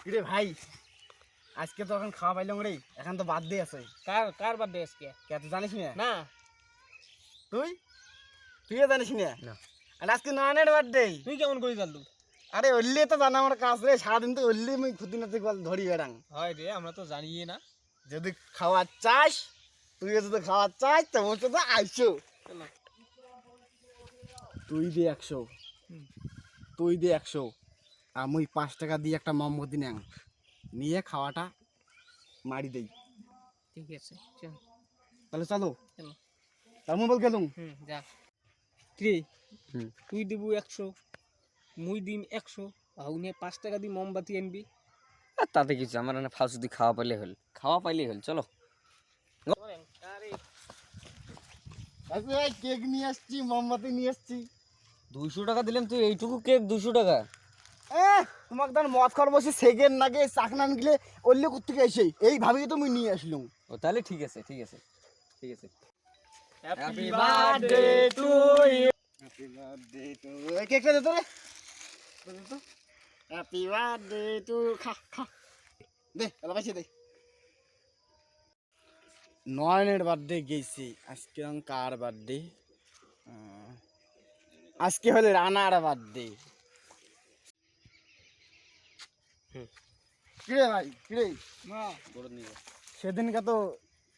কিরে ভাই, আজকে তো এখন খাওয়া পাইলাম রে, এখন তো বার্থডে আছে। কার কার বার্থডে আজকে? কে তুই জানিস না? না তুই তুইও জানিস না? না। আর আজকে নয়নের বার্থডে। তুই কেমন করে জানলু? আরে ওল্লি তো জানা আমার কাজ রে, সারাদিন তো ওল্লি আমি খুঁটি নাতে ধরি বেড়াং। হয় রে, আমরা তো জানিই না। যদি খাওয়ার চাস, তুইও যদি খাওয়ার চাস তোমার তো আইসো। চলো। তুই দে 100, তুই দে 100, আমি 5 টাকা দিয়ে একটা মোমবাতি নেন, নিয়ে খাওয়াটা মারি দেই। ঠিক আছে চল। তাহলে চলো, চলো। তার মোবাইল গেলুম। যা। কি তুই দিব 100, মুই দিম 100, আউনে 5 টাকা দি মোমবাতি আনবি। আর তাতে কিছু আমার না ফালতু দিয়ে খাওয়া পাইলে হল, খাওয়া পাইলেই হল। চলো। আচ্ছা ভাই, কেক নিয়ে আসছি, মোমবাতি নিয়ে আসছি। 200 টাকা দিলাম, তুই এইটুকু কেক 200 টাকা? তোমাকে তখন মদ খাওয়ার বসে সেকেন্ড নাগে চাকনা নিলে অল্লি কোথেকে এসে এই ভাবেই তো মুই নিয়ে আসলাম। ও তাহলে ঠিক আছে, ঠিক আছে, ঠিক আছে। Happy birthday to you. Happy birthday to, কেকটা দে তো রে, হ্যাপি বার্থডে টু। খা খা দে, এলা পাইছে দে। নয়নের বার্থডে গেছি, আজকে কার বার্থডে? আজকে হলে রানার বার্থডে। কিরে ভাই, কিরে সেদিনকে তো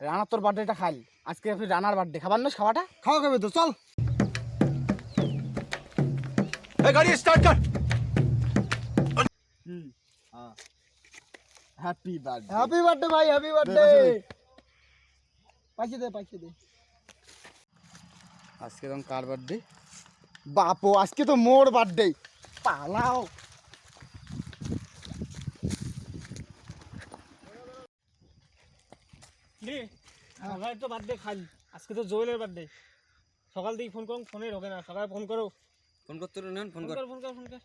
রানার তোর বার্থডেটা খাই, আজকে রানার বার্থডে, খাবার না খাওয়াটা খাওয়া খাবে তো চল। गाड़ी स्टार्ट कर। হ্যাপি বার্থডে, হ্যাপি বার্থডে ভাই, হ্যাপি বার্থডে। পাইছে দে, পাইছে দে। আজকে তো কার বার্থডে? বাপো, আজকে তো মোর বার্থডে। পালাও। রে সকালে তো বার্থডে খাই, আজকে তো জোয়েলের বার্থডে। সকাল থেকে ফোন করুন, ফোনে ঢোকে না। সকালে ফোন করো। ফোন করতে ফোন ফোন কর। কর, ফোন কর, ফোন কর।